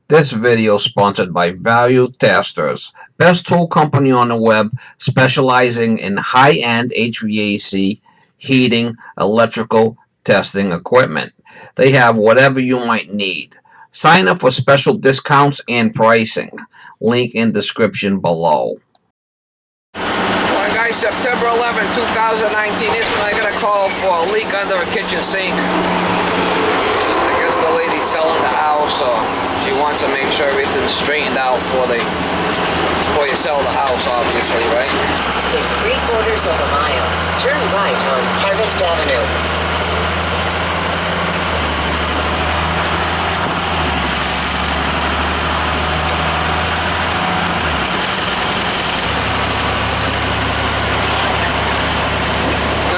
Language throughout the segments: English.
This video is sponsored by Value Testers, best tool company on the web specializing in high-end HVAC, heating, electrical testing equipment. They have whatever you might need. Sign up for special discounts and pricing. Link in description below. Well, guys, September 11, 2019. This one I got a call for a leak under a kitchen sink. I guess the lady's selling the house, so she wants to make sure everything's straightened out before you sell the house, obviously, right? In 3/4 of a mile, turn right on Harvest Avenue.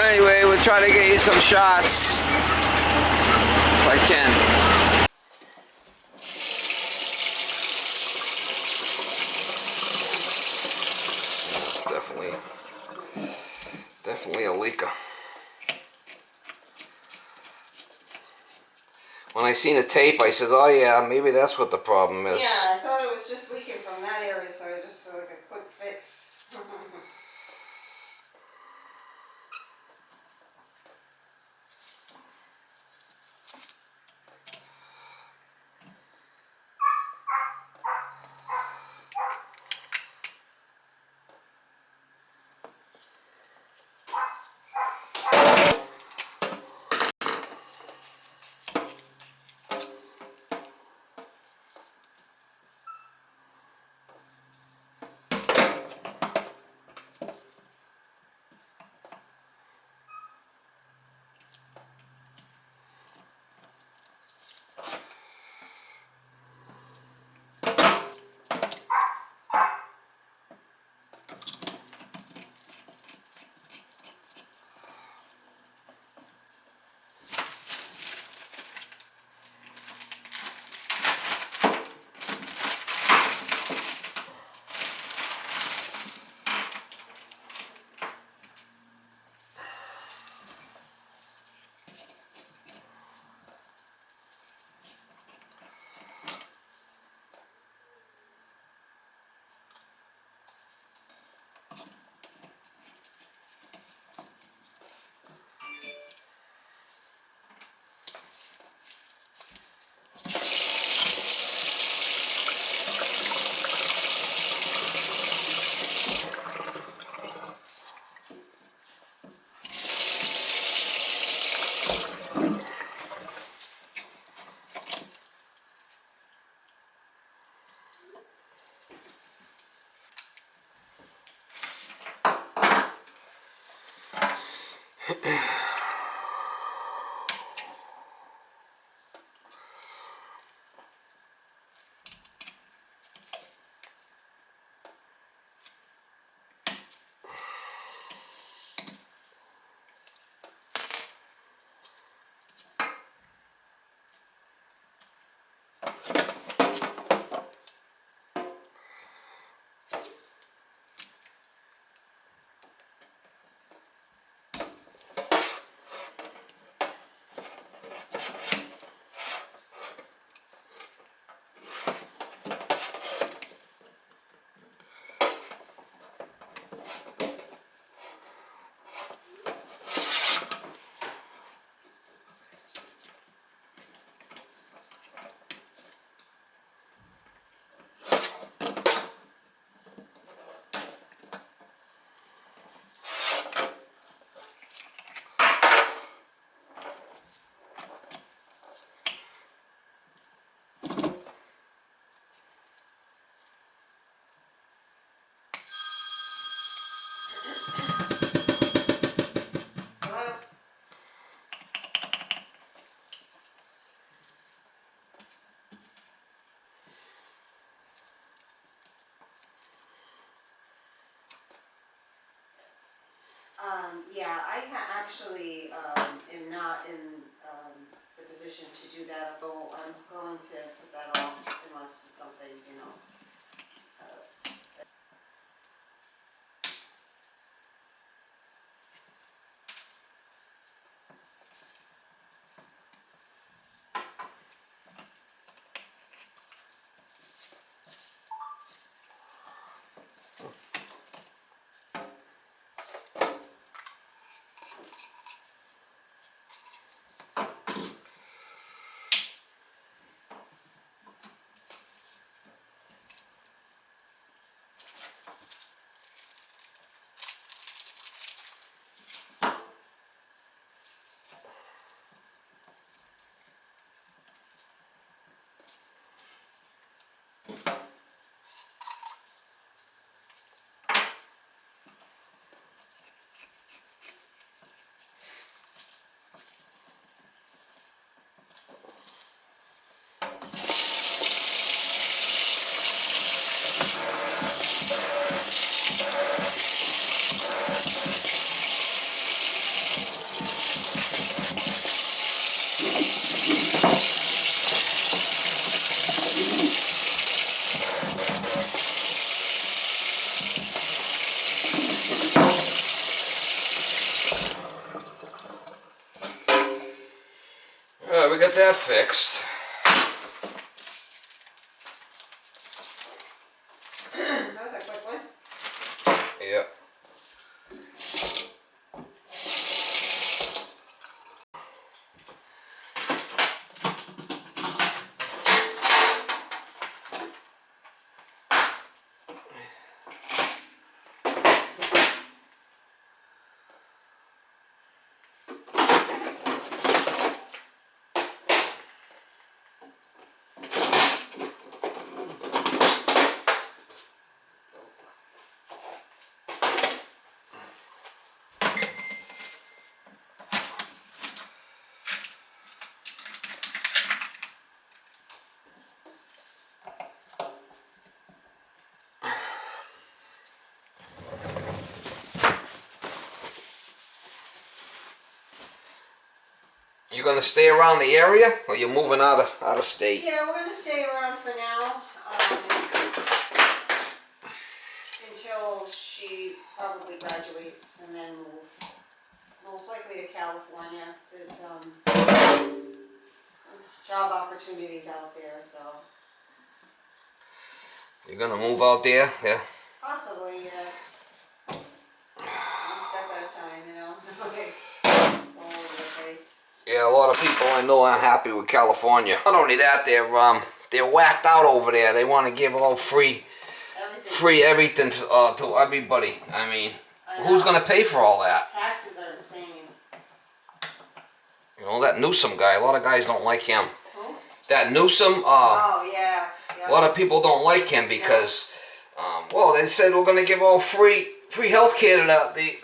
Anyway, we'll try to get you some shots if I can. It's definitely a leaker. When I seen the tape, I says, "Oh yeah, maybe that's what the problem is." Yeah, I thought it was just leaking from that area, so I just like a quick fix. Yeah, I actually am not in the position to do that, although I'm going to put that off unless it's something, you know. we got that fixed. That was a quick one. Yep. You gonna stay around the area, or you moving out of state? Yeah, we're gonna stay around for now, until she probably graduates and then move, most likely to California. There's, job opportunities out there, so You're gonna move out there, yeah? possibly, one step at a time, you know, like, all over the place. Yeah, a lot of people I know aren't happy with California. Not only that, they're whacked out over there. They want to give all free everything to everybody. I mean, who's gonna pay for all that? Taxes are insane. You know, that Newsom guy. A lot of guys don't like him. Who? That Newsom. Oh, yeah. A lot of people don't like him because, well, they said we're gonna give all free health care to the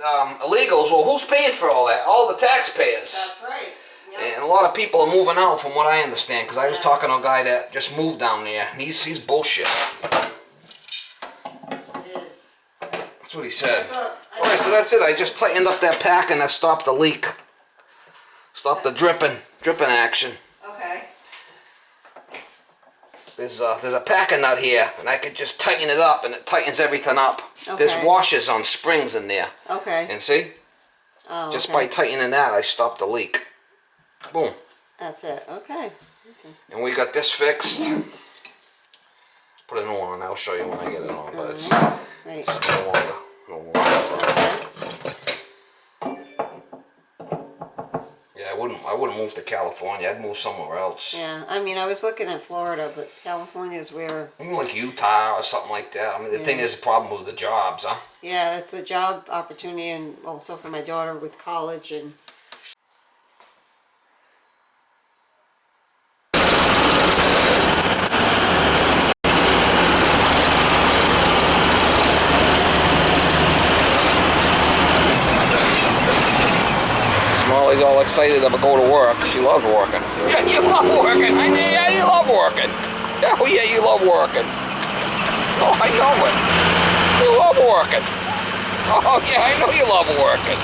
illegals. Well, who's paying for all that? All the taxpayers. That's right. Yep. And a lot of people are moving out, from what I understand, because I was talking to a guy that just moved down there. And he's bullshit. It is. That's what he said. I Alright, so that's it. I just tightened up that pack and that stopped the leak. Stopped the dripping action. Okay. There's a packer nut here, and I could just tighten it up, and it tightens everything up. Okay. There's washers on springs in there. Okay. And see? Oh, Just okay. by tightening that, I stopped the leak. Boom. That's it. Okay. Listen. And we got this fixed. Put a new one on. I'll show you when I get it on, but it's Right. no longer. Yeah, I wouldn't move to California. I'd move somewhere else. Yeah, I mean, I was looking at Florida, but California is where. Even like Utah or something like that. I mean, the thing is, the problem with the jobs, huh? Yeah, it's the job opportunity, and also for my daughter with college and. Molly's all excited to go to work. She loves working. Yeah, you love working. Yeah, you love working. Oh, yeah, you love working. Oh, I know it. You love working. Oh, yeah, I know you love working.